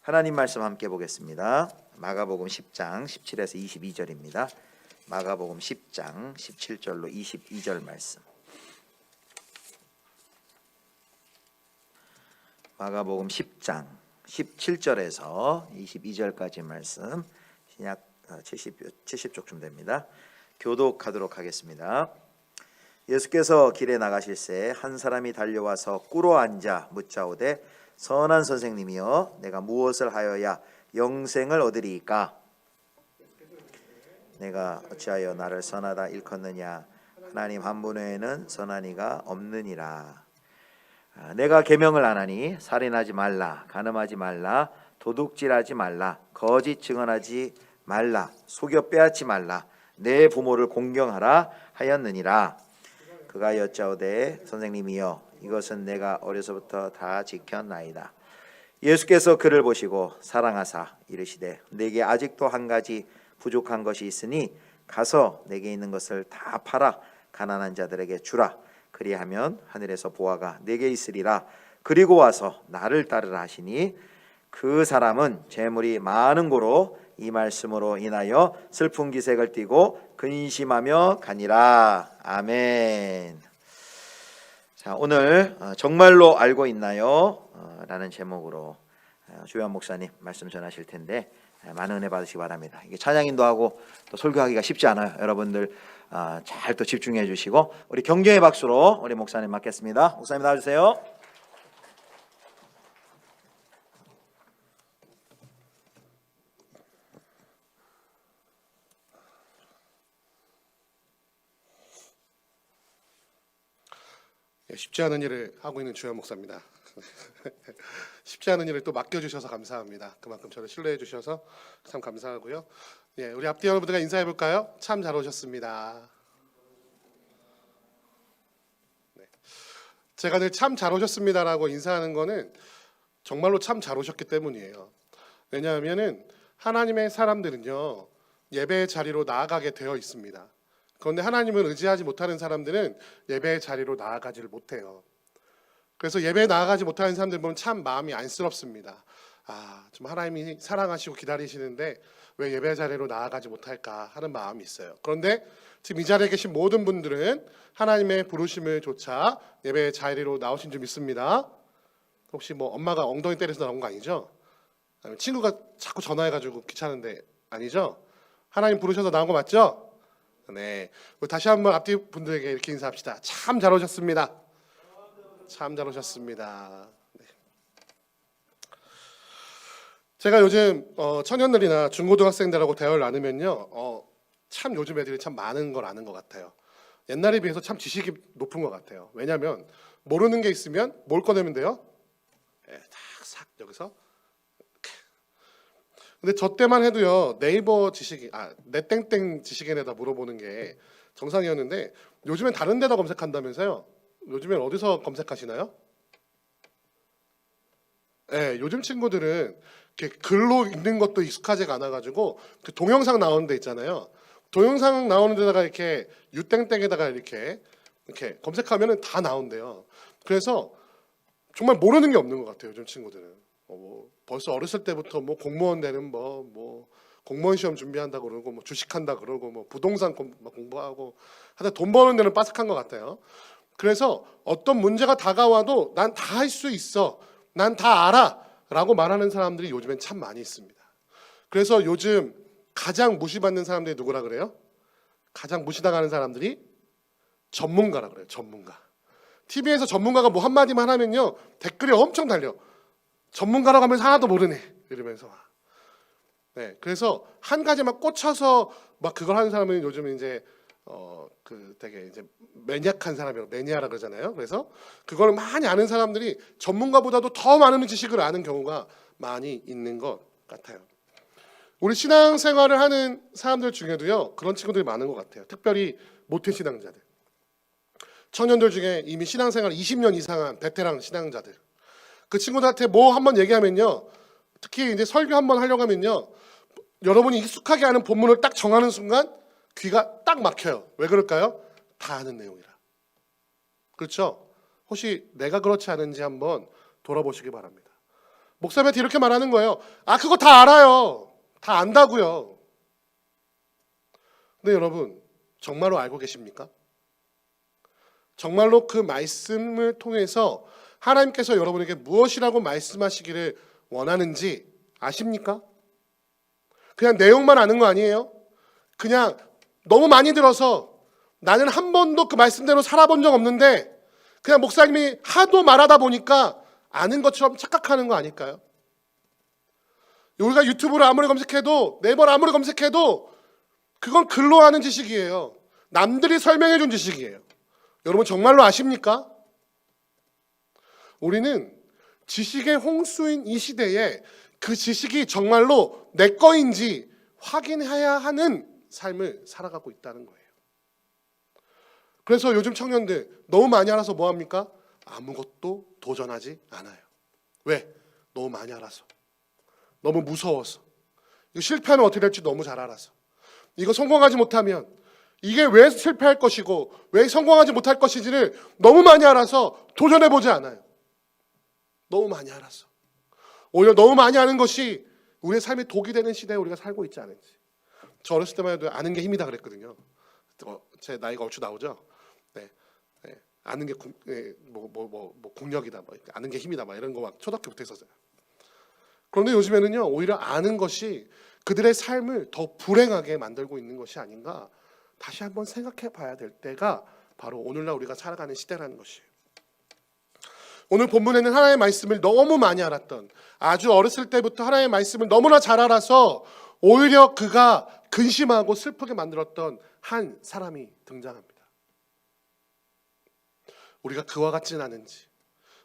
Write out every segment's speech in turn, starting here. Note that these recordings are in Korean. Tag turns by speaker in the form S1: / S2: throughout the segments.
S1: 하나님 말씀 함께 보겠습니다. 마가복음 10장 17에서 22절입니다. 마가복음 10장 17절로 22절 말씀. 마가복음 10장 17절에서 22절까지 말씀, 신약 70쪽쯤 됩니다. 교독하도록 하겠습니다. 예수께서 길에 나가실새 한 사람이 달려와서 꿇어 앉아 묻자오되 선한 선생님이여 내가 무엇을 하여야 영생을 얻으리이까? 내가 어찌하여 나를 선하다 일컫느냐? 하나님 한 분 외에는 선한 이가 없느니라. 내가 계명을 안 하니 살인하지 말라, 간음하지 말라, 도둑질하지 말라, 거짓 증언하지 말라, 속여 빼앗지 말라, 내 부모를 공경하라 하였느니라. 그가 여짜오되 선생님이여 이것은 내가 어려서부터 다 지켰나이다. 예수께서 그를 보시고 사랑하사 이르시되 내게 아직도 한 가지 부족한 것이 있으니 가서 내게 있는 것을 다 팔아 가난한 자들에게 주라. 그리하면 하늘에서 보화가 내게 있으리라. 그리고 와서 나를 따르라 하시니 그 사람은 재물이 많은 고로 이 말씀으로 인하여 슬픈 기색을 띠고 근심하며 가니라. 아멘. 자, 오늘 정말로 알고 있나요? 라는 제목으로 조현 목사님 말씀 전하실 텐데 많은 은혜 받으시기 바랍니다. 이게 찬양인도 하고 또 설교하기가 쉽지 않아요. 여러분들 잘 또 집중해 주시고 우리 경경의 박수로 우리 목사님 맞겠습니다. 목사님 나와주세요.
S2: 쉽지 않은 일을 하고 있는 주현 목사입니다. 쉽지 않은 일을 또 맡겨주셔서 감사합니다. 그만큼 저를 신뢰해 주셔서 참 감사하고요. 예, 우리 앞뒤 여러분들과 인사해 볼까요? 참 잘 오셨습니다. 네. 제가 늘 참 잘 오셨습니다라고 인사하는 거는 정말로 참 잘 오셨기 때문이에요. 왜냐하면은 하나님의 사람들은요 예배의 자리로 나아가게 되어 있습니다. 그런데 하나님을 의지하지 못하는 사람들은 예배의 자리로 나아가지를 못해요. 그래서 예배에 나아가지 못하는 사람들 보면 참 마음이 안쓰럽습니다. 좀 하나님이 사랑하시고 기다리시는데 왜 예배 자리로 나아가지 못할까 하는 마음이 있어요. 그런데 지금 이 자리에 계신 모든 분들은 하나님의 부르심을 조차 예배 자리로 나오신 줄 믿습니다. 혹시 뭐 엄마가 엉덩이 때려서 나온 거 아니죠? 아니면 친구가 자꾸 전화해가지고 귀찮은데 아니죠? 하나님 부르셔서 나온 거 맞죠? 네, 다시 한번 앞뒤 분들에게 이렇게 인사합시다. 참 잘 오셨습니다. 참 잘 오셨습니다. 네. 제가 요즘 청년들이나 중고등학생들하고 대화를 나누면요, 참 요즘 애들이 참 많은 걸 아는 것 같아요. 옛날에 비해서 참 지식이 높은 것 같아요. 왜냐하면 모르는 게 있으면 뭘 꺼내면 돼요? 네, 싹 여기서. 근데 저 때만 해도요 네이버 지식이 내 땡땡 지식인에다 물어보는 게 정상이었는데 요즘엔 다른 데다 검색한다면서요? 요즘엔 어디서 검색하시나요? 네, 요즘 친구들은 이렇게 글로 읽는 것도 익숙하지가 않아가지고 그 동영상 나오는 데 있잖아요. 동영상 나오는 데다가 이렇게 유땡땡에다가 이렇게 검색하면은 다 나온대요. 그래서 정말 모르는 게 없는 것 같아요. 요즘 친구들은. 벌써 어렸을 때부터 뭐 공무원 되는 뭐 공무원 시험 준비한다 그러고 뭐 주식한다 그러고 뭐 부동산 공부하고 하여튼 돈 버는 데는 빠삭한 것 같아요. 그래서 어떤 문제가 다가와도 난 다 할 수 있어, 난 다 알아 라고 말하는 사람들이 요즘엔 참 많이 있습니다. 그래서 요즘 가장 무시받는 사람들이 누구라 그래요? 가장 무시당하는 사람들이 전문가라 그래요. 전문가. TV에서 전문가가 뭐 한마디만 하면요 댓글이 엄청 달려. 전문가라고 하면서 하나도 모르네 이러면서. 네, 그래서 한 가지만 꽂혀서 막 그걸 하는 사람은 요즘 이제 되게 이제 매니악한 사람이라고 매니아라 그러잖아요. 그래서 그걸 많이 아는 사람들이 전문가보다도 더 많은 지식을 아는 경우가 많이 있는 것 같아요. 우리 신앙생활을 하는 사람들 중에도요 그런 친구들이 많은 것 같아요. 특별히 모태신앙자들, 청년들 중에 이미 신앙생활 20년 이상한 베테랑 신앙자들, 그 친구들한테 뭐 한번 얘기하면요, 특히 이제 설교 한번 하려고 하면요, 여러분이 익숙하게 아는 본문을 딱 정하는 순간 귀가 딱 막혀요. 왜 그럴까요? 다 아는 내용이라. 그렇죠? 혹시 내가 그렇지 않은지 한번 돌아보시기 바랍니다. 목사님한테 이렇게 말하는 거예요. 아, 그거 다 알아요. 다 안다고요. 근데 여러분, 정말로 알고 계십니까? 정말로 그 말씀을 통해서 하나님께서 여러분에게 무엇이라고 말씀하시기를 원하는지 아십니까? 그냥 내용만 아는 거 아니에요? 그냥 너무 많이 들어서 나는 한 번도 그 말씀대로 살아본 적 없는데 그냥 목사님이 하도 말하다 보니까 아는 것처럼 착각하는 거 아닐까요? 우리가 유튜브를 아무리 검색해도, 네이버를 아무리 검색해도 그건 글로 아는 지식이에요. 남들이 설명해 준 지식이에요. 여러분 정말로 아십니까? 우리는 지식의 홍수인 이 시대에 그 지식이 정말로 내 거인지 확인해야 하는 삶을 살아가고 있다는 거예요. 그래서 요즘 청년들 너무 많이 알아서 뭐합니까? 아무것도 도전하지 않아요. 왜? 너무 많이 알아서. 너무 무서워서. 이거 실패하면 어떻게 될지 너무 잘 알아서. 이거 성공하지 못하면 이게 왜 실패할 것이고 왜 성공하지 못할 것인지를 너무 많이 알아서 도전해보지 않아요. 너무 많이 알아서. 오히려 너무 많이 아는 것이 우리의 삶에 독이 되는 시대에 우리가 살고 있지 않은지. 저 어렸을 때만 해도 아는 게 힘이다 그랬거든요. 제 나이가 얼추 나오죠. 네. 아는 게 국력이다, 아는 게 힘이다, 이런 거 막 초등학교부터 했었어요. 그런데 요즘에는요, 오히려 아는 것이 그들의 삶을 더 불행하게 만들고 있는 것이 아닌가 다시 한번 생각해 봐야 될 때가 바로 오늘날 우리가 살아가는 시대라는 것이에요. 오늘 본문에는 하나님의 말씀을 너무 많이 알았던, 아주 어렸을 때부터 하나님의 말씀을 너무나 잘 알아서 오히려 그가 근심하고 슬프게 만들었던 한 사람이 등장합니다. 우리가 그와 같지는 않은지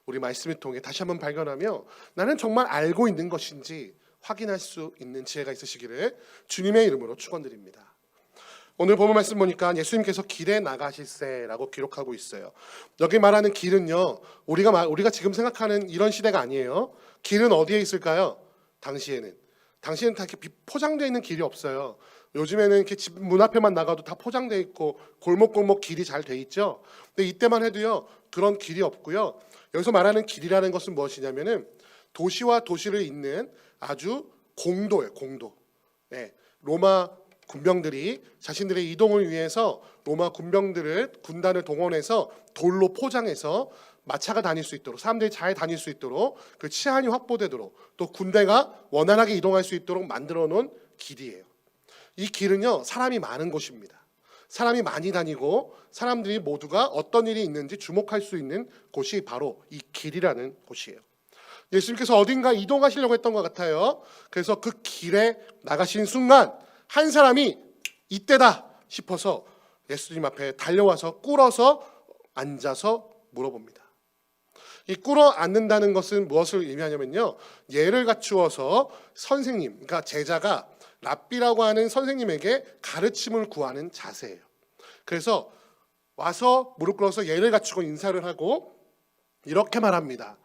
S2: 우리 말씀을 통해 다시 한번 발견하며 나는 정말 알고 있는 것인지 확인할 수 있는 지혜가 있으시기를 주님의 이름으로 축원드립니다. 오늘 본문 말씀 보니까 예수님께서 길에 나가실세라고 기록하고 있어요. 여기 말하는 길은요, 우리가 지금 생각하는 이런 시대가 아니에요. 길은 어디에 있을까요? 당시에는 다 이렇게 포장되어 있는 길이 없어요. 요즘에는 이렇게 집 문 앞에만 나가도 다 포장되어 있고 골목골목 길이 잘 돼 있죠. 근데 이때만 해도요, 그런 길이 없고요. 여기서 말하는 길이라는 것은 무엇이냐면은 도시와 도시를 잇는 아주 공도예요, 공도. 네, 로마 군병들이 자신들의 이동을 위해서 로마 군단을 동원해서 돌로 포장해서 마차가 다닐 수 있도록, 사람들이 잘 다닐 수 있도록, 그 치안이 확보되도록, 또 군대가 원활하게 이동할 수 있도록 만들어 놓은 길이에요. 이 길은요, 사람이 많은 곳입니다. 사람이 많이 다니고 사람들이 모두가 어떤 일이 있는지 주목할 수 있는 곳이 바로 이 길이라는 곳이에요. 예수님께서 어딘가 이동하시려고 했던 것 같아요. 그래서 그 길에 나가신 순간 한 사람이 이때다 싶어서 예수님 앞에 달려와서 꿇어서 앉아서 물어봅니다. 이 꿇어 앉는다는 것은 무엇을 의미하냐면요, 예를 갖추어서 선생님, 그러니까 제자가 랍비라고 하는 선생님에게 가르침을 구하는 자세예요. 그래서 와서 무릎 꿇어서 예를 갖추고 인사를 하고 이렇게 말합니다.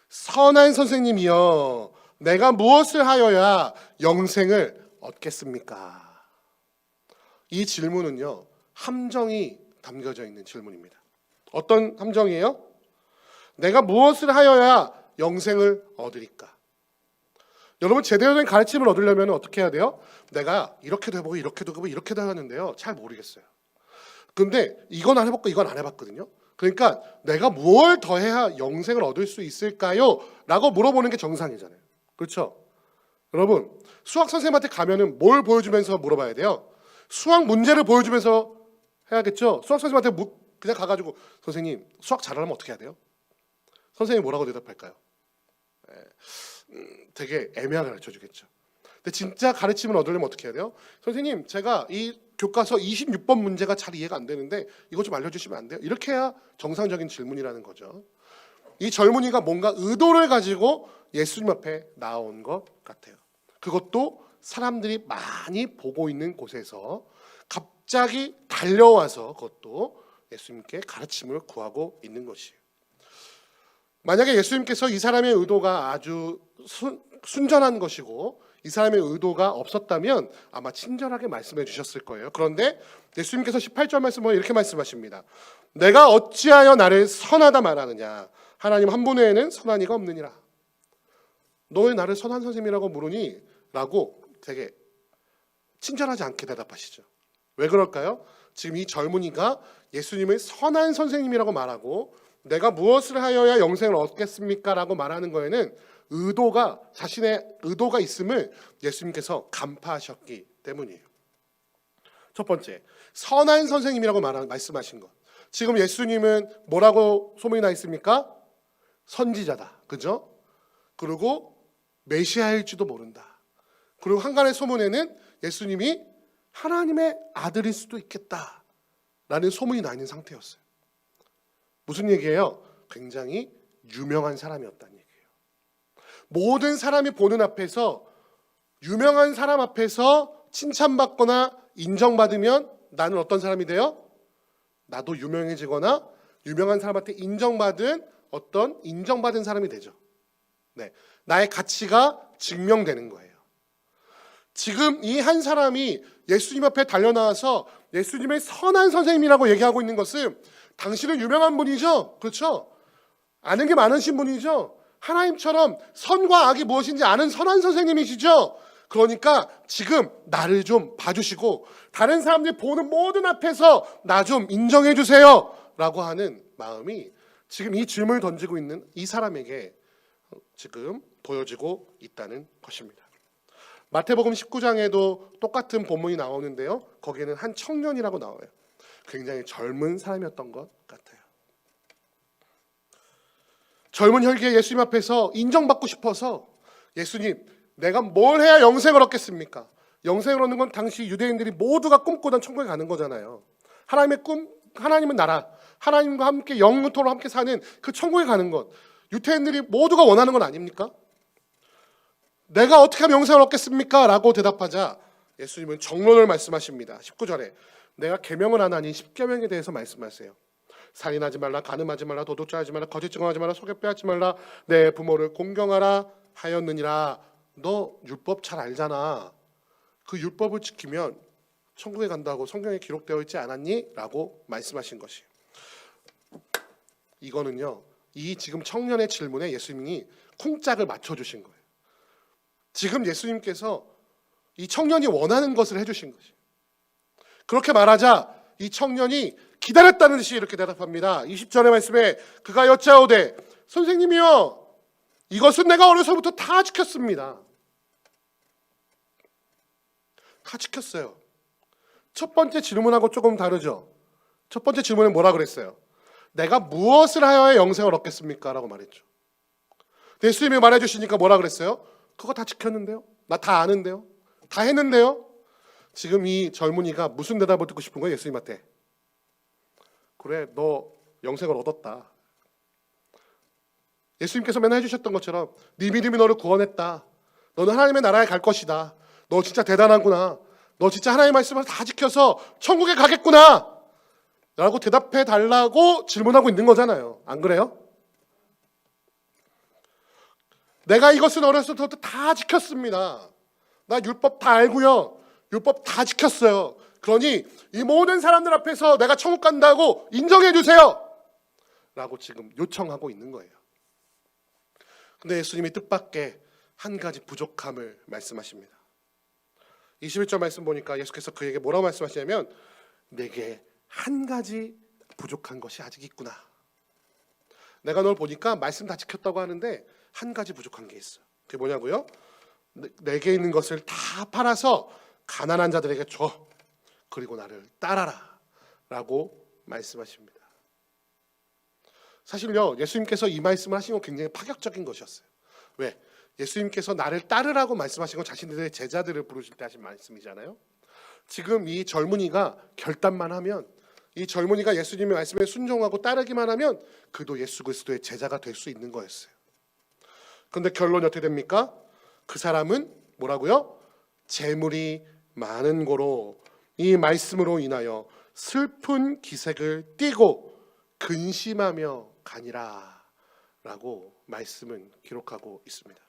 S2: 선한 선생님이여, 내가 무엇을 하여야 영생을 얻겠습니까? 이 질문은요, 함정이 담겨져 있는 질문입니다. 어떤 함정이에요? 내가 무엇을 하여야 영생을 얻으리까? 여러분, 제대로 된 가르침을 얻으려면 어떻게 해야 돼요? 내가 이렇게도 해보고 이렇게도 해보고 이렇게도 하는데요, 잘 모르겠어요. 근데 이건 안 해봤고 이건 안 해봤거든요. 그러니까 내가 뭘 더 해야 영생을 얻을 수 있을까요? 라고 물어보는 게 정상이잖아요. 그렇죠? 여러분, 수학 선생님한테 가면은 뭘 보여주면서 물어봐야 돼요? 수학 문제를 보여주면서 해야겠죠? 수학 선생님한테 그냥 가가지고 선생님, 수학 잘하려면 어떻게 해야 돼요? 선생님이 뭐라고 대답할까요? 되게 애매하게 가르쳐주겠죠. 근데 진짜 가르침을 얻으려면 어떻게 해야 돼요? 선생님, 제가 이 교과서 26번 문제가 잘 이해가 안 되는데 이거 좀 알려주시면 안 돼요? 이렇게 해야 정상적인 질문이라는 거죠. 이 젊은이가 뭔가 의도를 가지고 예수님 앞에 나온 것 같아요. 그것도 사람들이 많이 보고 있는 곳에서 갑자기 달려와서 그것도 예수님께 가르침을 구하고 있는 것이에요. 만약에 예수님께서 이 사람의 의도가 아주 순전한 것이고 이 사람의 의도가 없었다면 아마 친절하게 말씀해 주셨을 거예요. 그런데 예수님께서 18절 말씀을 이렇게 말씀하십니다. 내가 어찌하여 나를 선하다 말하느냐? 하나님 한 분 외에는 선한 이가 없느니라. 너 왜 나를 선한 선생님이라고 물으니? 라고 되게 친절하지 않게 대답하시죠. 왜 그럴까요? 지금 이 젊은이가 예수님을 선한 선생님이라고 말하고 내가 무엇을 하여야 영생을 얻겠습니까? 라고 말하는 거에는 자신의 의도가 있음을 예수님께서 간파하셨기 때문이에요. 첫 번째, 선한 선생님이라고 말씀하신 것. 지금 예수님은 뭐라고 소문이 나 있습니까? 선지자다. 그죠? 그리고 메시아일지도 모른다. 그리고 한간의 소문에는 예수님이 하나님의 아들일 수도 있겠다라는 소문이 나 있는 상태였어요. 무슨 얘기예요? 굉장히 유명한 사람이었다는 얘기예요. 모든 사람이 보는 앞에서, 유명한 사람 앞에서 칭찬받거나 인정받으면 나는 어떤 사람이 돼요? 나도 유명해지거나 유명한 사람한테 인정받은 사람이 되죠. 네, 나의 가치가 증명되는 거예요. 지금 이 한 사람이 예수님 앞에 달려나와서 예수님의 선한 선생님이라고 얘기하고 있는 것은 당신은 유명한 분이죠. 그렇죠? 아는 게 많으신 분이죠. 하나님처럼 선과 악이 무엇인지 아는 선한 선생님이시죠. 그러니까 지금 나를 좀 봐주시고 다른 사람들이 보는 모든 앞에서 나 좀 인정해 주세요 라고 하는 마음이 지금 이 질문을 던지고 있는 이 사람에게 지금 보여지고 있다는 것입니다. 마태복음 19장에도 똑같은 본문이 나오는데요. 거기에는 한 청년이라고 나와요. 굉장히 젊은 사람이었던 것 같아요. 젊은 혈기에 예수님 앞에서 인정받고 싶어서 예수님, 내가 뭘 해야 영생을 얻겠습니까? 영생을 얻는 건 당시 유대인들이 모두가 꿈꾸던 천국에 가는 거잖아요. 하나님의 꿈, 하나님은 나라, 하나님과 함께 영원토록 함께 사는 그 천국에 가는 것. 유대인들이 모두가 원하는 건 아닙니까? 내가 어떻게 하면 영생을 얻겠습니까? 라고 대답하자 예수님은 정론을 말씀하십니다. 19절에 내가 계명을 안 하니 10계명에 대해서 말씀하세요. 살인하지 말라, 간음하지 말라, 도둑질하지 말라, 거짓 증언하지 말라, 속여 빼앗지 말라, 내 부모를 공경하라 하였느니라. 너 율법 잘 알잖아. 그 율법을 지키면 천국에 간다고 성경에 기록되어 있지 않았니? 라고 말씀하신 것이에요. 이거는요, 이 지금 청년의 질문에 예수님이 쿵짝을 맞춰주신 거예요. 지금 예수님께서 이 청년이 원하는 것을 해주신 것이에요. 그렇게 말하자 이 청년이 기다렸다는 듯이 이렇게 대답합니다. 20절의 말씀에 그가 여짜오되 선생님이여, 이것은 내가 어려서부터 다 지켰습니다. 다 지켰어요. 첫 번째 질문하고 조금 다르죠. 첫 번째 질문에 뭐라 그랬어요? 내가 무엇을 하여야 영생을 얻겠습니까? 라고 말했죠. 예수님이 말해주시니까 뭐라 그랬어요? 그거 다 지켰는데요. 나 다 아는데요. 다 했는데요. 지금 이 젊은이가 무슨 대답을 듣고 싶은 거예요? 예수님한테. 그래, 너 영생을 얻었다. 예수님께서 맨날 해주셨던 것처럼 네 믿음이 너를 구원했다. 너는 하나님의 나라에 갈 것이다. 너 진짜 대단하구나. 너 진짜 하나님의 말씀을 다 지켜서 천국에 가겠구나 라고 대답해 달라고 질문하고 있는 거잖아요. 안 그래요? 내가 이것은 어렸을 때부터 다 지켰습니다. 나 율법 다 알고요. 율법 다 지켰어요. 그러니 이 모든 사람들 앞에서 내가 천국 간다고 인정해 주세요 라고 지금 요청하고 있는 거예요. 근데 예수님이 뜻밖의 한 가지 부족함을 말씀하십니다. 21절 말씀 보니까 예수께서 그에게 뭐라고 말씀하시냐면 내게 한 가지 부족한 것이 아직 있구나. 내가 널 보니까 말씀 다 지켰다고 하는데 한 가지 부족한 게 있어. 그게 뭐냐고요? 내게 있는 것을 다 팔아서 가난한 자들에게 줘. 그리고 나를 따라라 라고 말씀하십니다. 사실요, 예수님께서 이 말씀을 하신 건 굉장히 파격적인 것이었어요. 왜? 예수님께서 나를 따르라고 말씀하신 건 자신들의 제자들을 부르실 때 하신 말씀이잖아요. 지금 이 젊은이가 결단만 하면, 이 젊은이가 예수님의 말씀에 순종하고 따르기만 하면 그도 예수 그리스도의 제자가 될 수 있는 거였어요. 그런데 결론이 어떻게 됩니까? 그 사람은 뭐라고요? 재물이 많은 고로 이 말씀으로 인하여 슬픈 기색을 띠고 근심하며 가니라 라고 말씀은 기록하고 있습니다.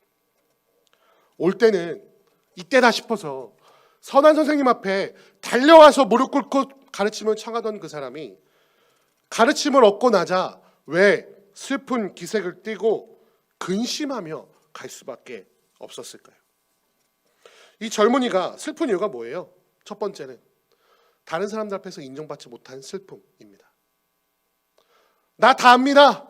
S2: 올 때는 이때다 싶어서 선한 선생님 앞에 달려와서 무릎 꿇고 가르침을 청하던 그 사람이 가르침을 얻고 나자 왜 슬픈 기색을 띠고 근심하며 갈 수밖에 없었을까요? 이 젊은이가 슬픈 이유가 뭐예요? 첫 번째는 다른 사람들 앞에서 인정받지 못한 슬픔입니다. 나 다 압니다.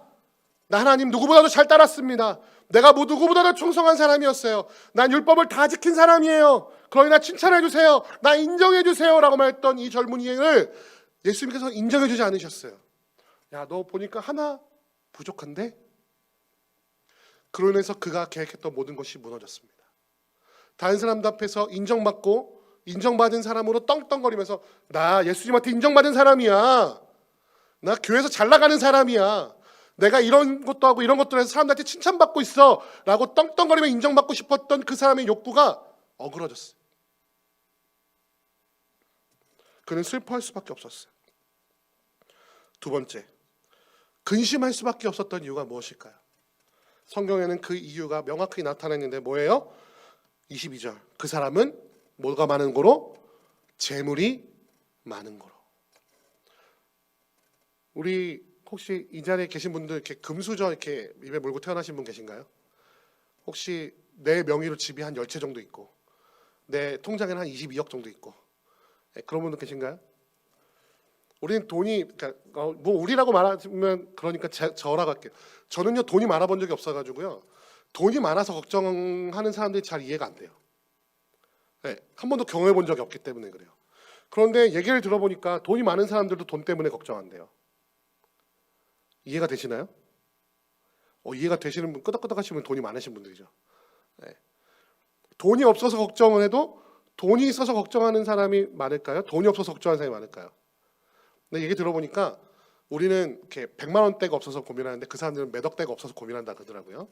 S2: 나 하나님 누구보다도 잘 따랐습니다. 내가 뭐 누구보다도 충성한 사람이었어요. 난 율법을 다 지킨 사람이에요. 그러니 나 칭찬해 주세요. 나 인정해 주세요. 라고 말했던 이 젊은이를 예수님께서 인정해 주지 않으셨어요. 야, 너 보니까 하나 부족한데? 그로 인해서 그가 계획했던 모든 것이 무너졌습니다. 다른 사람들 앞에서 인정받고 인정받은 사람으로 떵떵거리면서 나 예수님한테 인정받은 사람이야. 나 교회에서 잘 나가는 사람이야. 내가 이런 것도 하고 이런 것도 해서 사람들한테 칭찬받고 있어 라고 떵떵거리며 인정받고 싶었던 그 사람의 욕구가 어그러졌어요. 그는 슬퍼할 수밖에 없었어요. 두 번째, 근심할 수밖에 없었던 이유가 무엇일까요? 성경에는 그 이유가 명확히 나타났는데 뭐예요? 22절, 그 사람은 뭐가 많은 거로? 재물이 많은 거로. 우리 혹시 이 자리에 계신 분들 이렇게 금수저 이렇게 입에 물고 태어나신 분 계신가요? 혹시 내 명의로 집이 한 10채 정도 있고 내 통장에는 한 22억 정도 있고 그런 분들 계신가요? 우리는 돈이 뭐 우리라고 말하면 그러니까 저라고 할게요. 저는요 돈이 많아 본 적이 없어가지고요. 돈이 많아서 걱정하는 사람들이 잘 이해가 안 돼요. 네, 한 번도 경험해 본 적이 없기 때문에 그래요. 그런데 얘기를 들어보니까 돈이 많은 사람들도 돈 때문에 걱정한대요. 이해가 되시나요? 이해가 되시는 분, 끄덕끄덕 하시면 돈이 많으신 분들이죠. 네. 돈이 없어서 걱정을 해도 돈이 있어서 걱정하는 사람이 많을까요? 돈이 없어서 걱정하는 사람이 많을까요? 근데 얘기 들어보니까 우리는 이렇게 100만 원대가 없어서 고민하는데 그 사람들은 몇억 대가 없어서 고민한다 그러더라고요.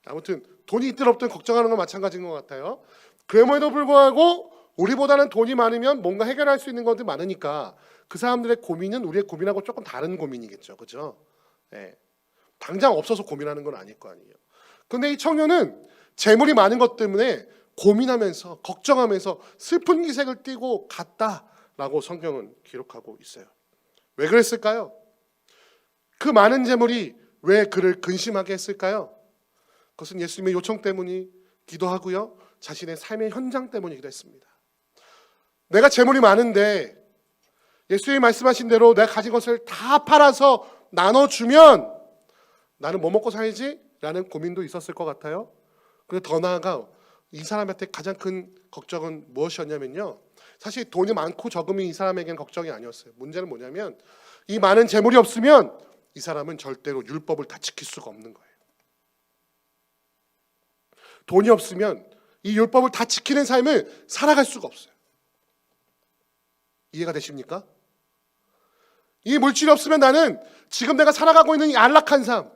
S2: 아무튼 돈이 있든 없든 걱정하는 건 마찬가지인 것 같아요. 그럼에도 불구하고 우리보다는 돈이 많으면 뭔가 해결할 수 있는 것들이 많으니까 그 사람들의 고민은 우리의 고민하고 조금 다른 고민이겠죠. 그렇죠? 네. 당장 없어서 고민하는 건 아닐 거 아니에요. 근데 이 청년은 재물이 많은 것 때문에 고민하면서 걱정하면서 슬픈 기색을 띠고 갔다라고 성경은 기록하고 있어요. 왜 그랬을까요? 그 많은 재물이 왜 그를 근심하게 했을까요? 그것은 예수님의 요청 때문이기도 하고요. 자신의 삶의 현장 때문이기도 했습니다. 내가 재물이 많은데 예수님이 말씀하신 대로 내가 가진 것을 다 팔아서 나눠주면 나는 뭐 먹고 살지? 라는 고민도 있었을 것 같아요. 그리고 더 나아가 이 사람한테 가장 큰 걱정은 무엇이었냐면요. 사실 돈이 많고 적음이 이 사람에게는 걱정이 아니었어요. 문제는 뭐냐면 이 많은 재물이 없으면 이 사람은 절대로 율법을 다 지킬 수가 없는 거예요. 돈이 없으면 이 율법을 다 지키는 삶을 살아갈 수가 없어요. 이해가 되십니까? 이 물질이 없으면 나는 지금 내가 살아가고 있는 이 안락한 삶,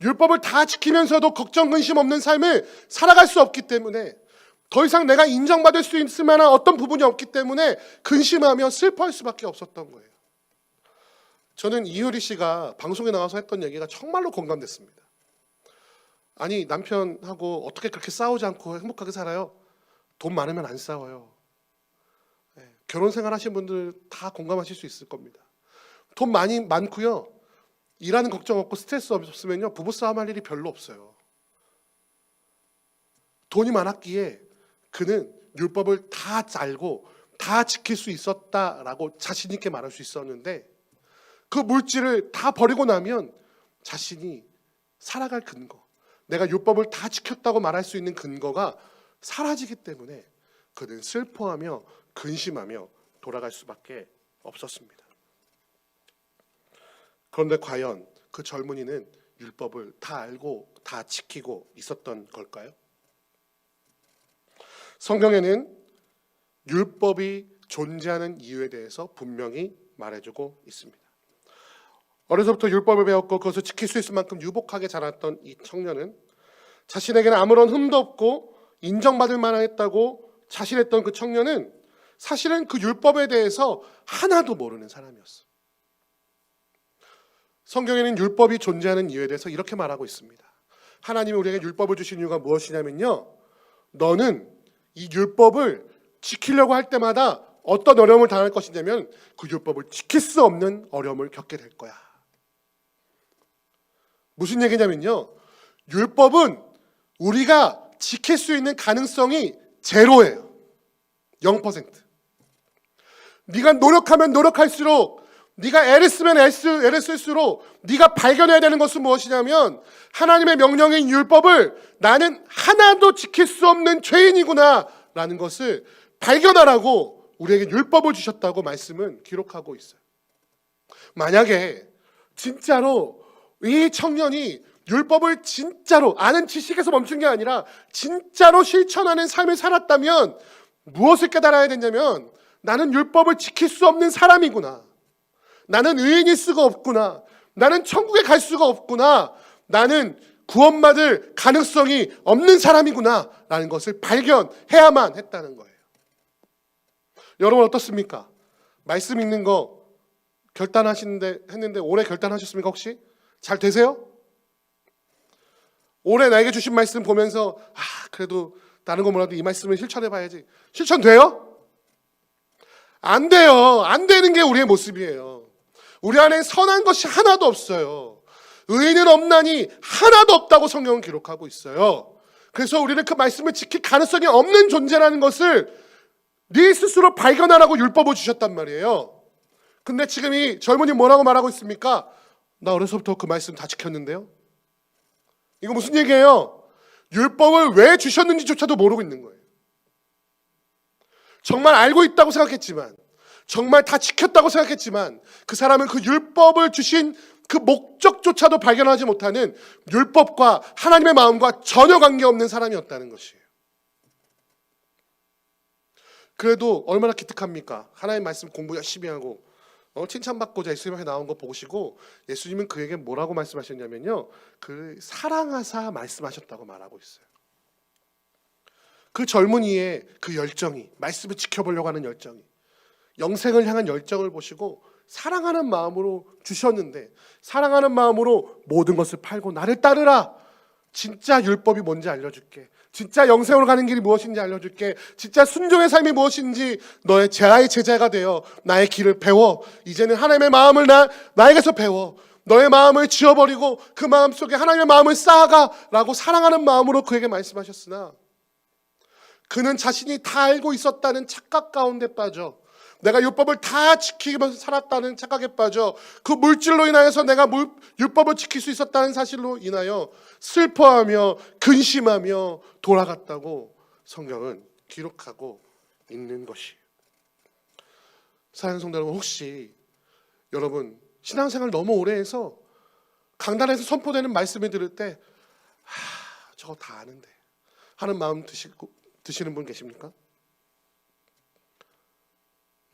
S2: 율법을 다 지키면서도 걱정 근심 없는 삶을 살아갈 수 없기 때문에 더 이상 내가 인정받을 수 있을 만한 어떤 부분이 없기 때문에 근심하며 슬퍼할 수밖에 없었던 거예요. 저는 이효리 씨가 방송에 나와서 했던 얘기가 정말로 공감됐습니다. 아니 남편하고 어떻게 그렇게 싸우지 않고 행복하게 살아요? 돈 많으면 안 싸워요. 결혼 생활 하신 분들 다 공감하실 수 있을 겁니다. 돈 많고요. 일하는 걱정 없고 스트레스 없으면요. 부부싸움 할 일이 별로 없어요. 돈이 많았기에 그는 율법을 다 알고 다 지킬 수 있었다라고 자신 있게 말할 수 있었는데 그 물질을 다 버리고 나면 자신이 살아갈 근거, 내가 율법을 다 지켰다고 말할 수 있는 근거가 사라지기 때문에 그는 슬퍼하며 근심하며 돌아갈 수밖에 없었습니다. 그런데 과연 그 젊은이는 율법을 다 알고 다 지키고 있었던 걸까요? 성경에는 율법이 존재하는 이유에 대해서 분명히 말해주고 있습니다. 어려서부터 율법을 배웠고 그것을 지킬 수 있을 만큼 유복하게 자랐던 이 청년은 자신에게는 아무런 흠도 없고 인정받을 만했다고 자신했던 그 청년은 사실은 그 율법에 대해서 하나도 모르는 사람이었어. 성경에는 율법이 존재하는 이유에 대해서 이렇게 말하고 있습니다. 하나님이 우리에게 율법을 주신 이유가 무엇이냐면요, 너는 이 율법을 지키려고 할 때마다 어떤 어려움을 당할 것이냐면 그 율법을 지킬 수 없는 어려움을 겪게 될 거야. 무슨 얘기냐면요, 율법은 우리가 지킬 수 있는 가능성이 제로예요. 0%. 네가 노력하면 노력할수록, 네가 애를 쓰면 애를 쓸수록 네가 발견해야 되는 것은 무엇이냐면 하나님의 명령인 율법을 나는 하나도 지킬 수 없는 죄인이구나 라는 것을 발견하라고 우리에게 율법을 주셨다고 말씀은 기록하고 있어요. 만약에 진짜로 이 청년이 율법을 진짜로 아는 지식에서 멈춘 게 아니라 진짜로 실천하는 삶을 살았다면 무엇을 깨달아야 되냐면 나는 율법을 지킬 수 없는 사람이구나. 나는 의인일 수가 없구나. 나는 천국에 갈 수가 없구나. 나는 구원받을 가능성이 없는 사람이구나 라는 것을 발견해야만 했다는 거예요. 여러분 어떻습니까? 말씀 읽는 거 했는데 올해 결단하셨습니까 혹시? 잘 되세요? 올해 나에게 주신 말씀 보면서 그래도 다른 거 몰라도 이 말씀을 실천해봐야지. 실천돼요? 안 돼요. 안 되는 게 우리의 모습이에요. 우리 안에 선한 것이 하나도 없어요. 의인은 없나니 하나도 없다고 성경은 기록하고 있어요. 그래서 우리는 그 말씀을 지킬 가능성이 없는 존재라는 것을 네 스스로 발견하라고 율법을 주셨단 말이에요. 근데 지금 이 젊은이 뭐라고 말하고 있습니까? 나 어려서부터 그 말씀 다 지켰는데요. 이거 무슨 얘기예요? 율법을 왜 주셨는지조차도 모르고 있는 거예요. 정말 알고 있다고 생각했지만, 정말 다 지켰다고 생각했지만 그 사람은 그 율법을 주신 그 목적조차도 발견하지 못하는 율법과 하나님의 마음과 전혀 관계없는 사람이었다는 것이에요. 그래도 얼마나 기특합니까? 하나님 말씀 공부 열심히 하고 칭찬받고자 예수님 앞에 나온 거 보시고 예수님은 그에게 뭐라고 말씀하셨냐면요, 그 사랑하사 말씀하셨다고 말하고 있어요. 그 젊은이의 그 열정이, 말씀을 지켜보려고 하는 열정이, 영생을 향한 열정을 보시고 사랑하는 마음으로 주셨는데, 사랑하는 마음으로 모든 것을 팔고 나를 따르라. 진짜 율법이 뭔지 알려줄게. 진짜 영생으로 가는 길이 무엇인지 알려줄게. 진짜 순종의 삶이 무엇인지 너의 나의 제자가 되어 나의 길을 배워. 이제는 하나님의 마음을 나에게서 배워. 너의 마음을 지워버리고 그 마음 속에 하나님의 마음을 쌓아가라고 사랑하는 마음으로 그에게 말씀하셨으나 그는 자신이 다 알고 있었다는 착각 가운데 빠져, 내가 율법을 다 지키면서 살았다는 착각에 빠져 그 물질로 인하여서 내가 율법을 지킬 수 있었다는 사실로 인하여 슬퍼하며 근심하며 돌아갔다고 성경은 기록하고 있는 것이에요. 사랑하는 성도 여러분, 혹시 여러분 신앙생활 너무 오래 해서 강단에서 선포되는 말씀을 들을 때 저거 다 아는데 하는 마음 드시는 분 계십니까?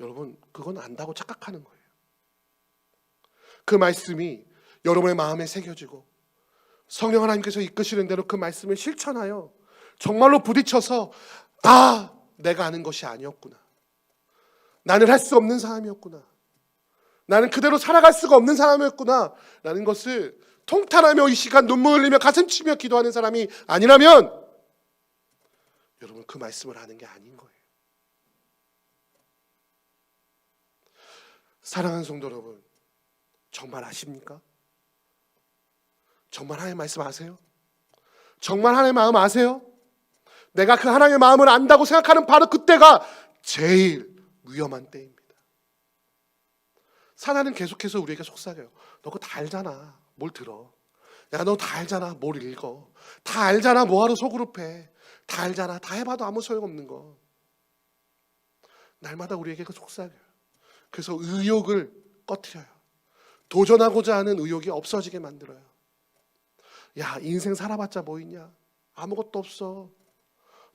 S2: 여러분, 그건 안다고 착각하는 거예요. 그 말씀이 여러분의 마음에 새겨지고 성령 하나님께서 이끄시는 대로 그 말씀을 실천하여 정말로 부딪혀서 내가 아는 것이 아니었구나. 나는 할 수 없는 사람이었구나. 나는 그대로 살아갈 수가 없는 사람이었구나 라는 것을 통탄하며 이 시간 눈물 흘리며 가슴 치며 기도하는 사람이 아니라면 여러분 그 말씀을 아는 게 아닌 거예요. 사랑하는 성도 여러분, 정말 아십니까? 정말 하나님의 말씀 아세요? 정말 하나님의 마음 아세요? 내가 그 하나님의 마음을 안다고 생각하는 바로 그때가 제일 위험한 때입니다. 사단은 계속해서 우리에게 속삭여요. 너 그거 다 알잖아. 뭘 들어. 야, 너 다 알잖아. 뭘 읽어. 다 알잖아. 뭐하러 소그룹해. 다 알잖아. 다 해봐도 아무 소용없는 거. 날마다 우리에게 그 속삭여요. 그래서 의욕을 꺼트려요. 도전하고자 하는 의욕이 없어지게 만들어요. 야, 인생 살아봤자 뭐 있냐? 아무것도 없어.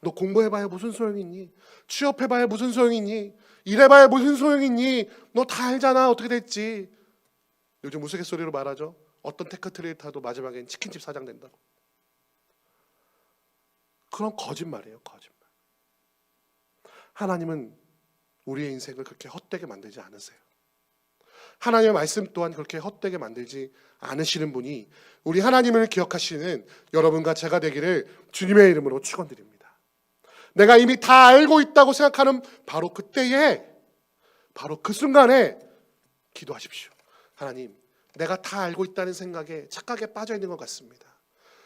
S2: 너 공부해봐야 무슨 소용이 있니? 취업해봐야 무슨 소용이 있니? 일해봐야 무슨 소용이 있니? 너 다 알잖아. 어떻게 됐지? 요즘 우스갯소리로 말하죠. 어떤 테크트레이터도 마지막엔 치킨집 사장 된다고. 그런 거짓말이에요. 거짓말. 하나님은 우리의 인생을 그렇게 헛되게 만들지 않으세요. 하나님의 말씀 또한 그렇게 헛되게 만들지 않으시는 분이 우리 하나님을 기억하시는 여러분과 제가 되기를 주님의 이름으로 축원드립니다. 내가 이미 다 알고 있다고 생각하는 바로 그때에, 바로 그 순간에 기도하십시오. 하나님, 내가 다 알고 있다는 생각에 착각에 빠져 있는 것 같습니다.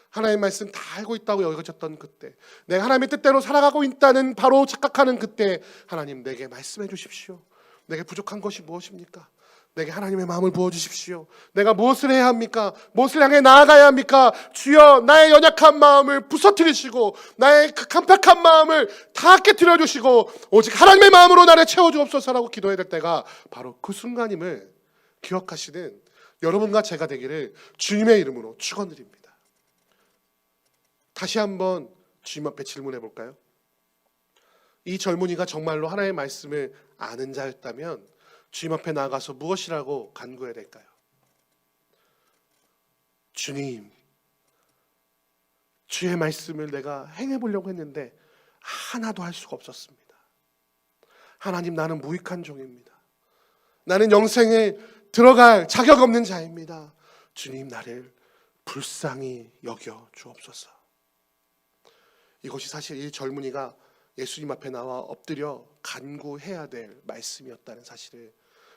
S2: 하나님의 말씀 다 알고 있다고 여겨졌던 그때, 내가 하나님의 뜻대로 살아가고 있다는 바로 착각하는 그때, 하나님 내게 말씀해 주십시오. 내게 부족한 것이 무엇입니까? 내게 하나님의 마음을 부어주십시오. 내가 무엇을 해야 합니까? 무엇을 향해 나아가야 합니까? 주여, 나의 연약한 마음을 부서뜨리시고 나의 그 깜빡한 마음을 다 깨뜨려 주시고 오직 하나님의 마음으로 나를 채워주옵소서라고 기도해야 될 때가 바로 그 순간임을 기억하시는 여러분과 제가 되기를 주님의 이름으로 축원드립니다. 다시 한번 주님 앞에 질문해 볼까요? 이 젊은이가 정말로 하나님의 말씀을 아는 자였다면 주님 앞에 나아가서 무엇이라고 간구해야 될까요? 주님, 주의 말씀을 내가 행해보려고 했는데 하나도 할 수가 없었습니다. 하나님, 나는 무익한 종입니다. 나는 영생에 들어갈 자격 없는 자입니다. 주님, 나를 불쌍히 여겨 주옵소서. 이것이 사실 이 젊은이가 예수님 앞에 나와 엎드려 간구해야 될 말씀이었다는 사실을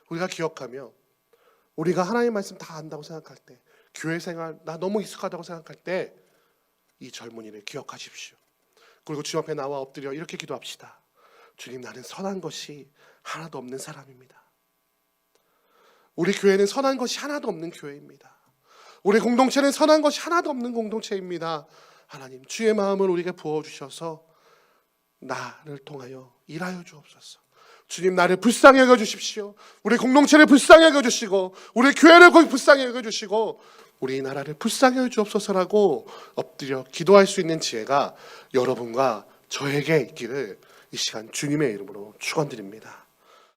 S2: 우리가 기억하며, 우리가 하나님의 말씀 다 안다고 생각할 때, 교회 생활 나 너무 익숙하다고 생각할 때 이 젊은이를 기억하십시오. 그리고 주님 앞에 나와 엎드려 이렇게 기도합시다. 주님, 나는 선한 것이 하나도 없는 사람입니다. 우리 교회는 선한 것이 하나도 없는 교회입니다. 우리 공동체는 선한 것이 하나도 없는 공동체입니다. 하나님, 주의 마음을 우리에게 부어주셔서 나를 통하여 일하여 주옵소서. 주님, 나를 불쌍히 여겨주십시오. 우리 공동체를 불쌍히 여겨주시고 우리 교회를 불쌍히 여겨주시고 우리 나라를 불쌍히 여겨주옵소서라고 엎드려 기도할 수 있는 지혜가 여러분과 저에게 있기를 이 시간 주님의 이름으로 축원드립니다.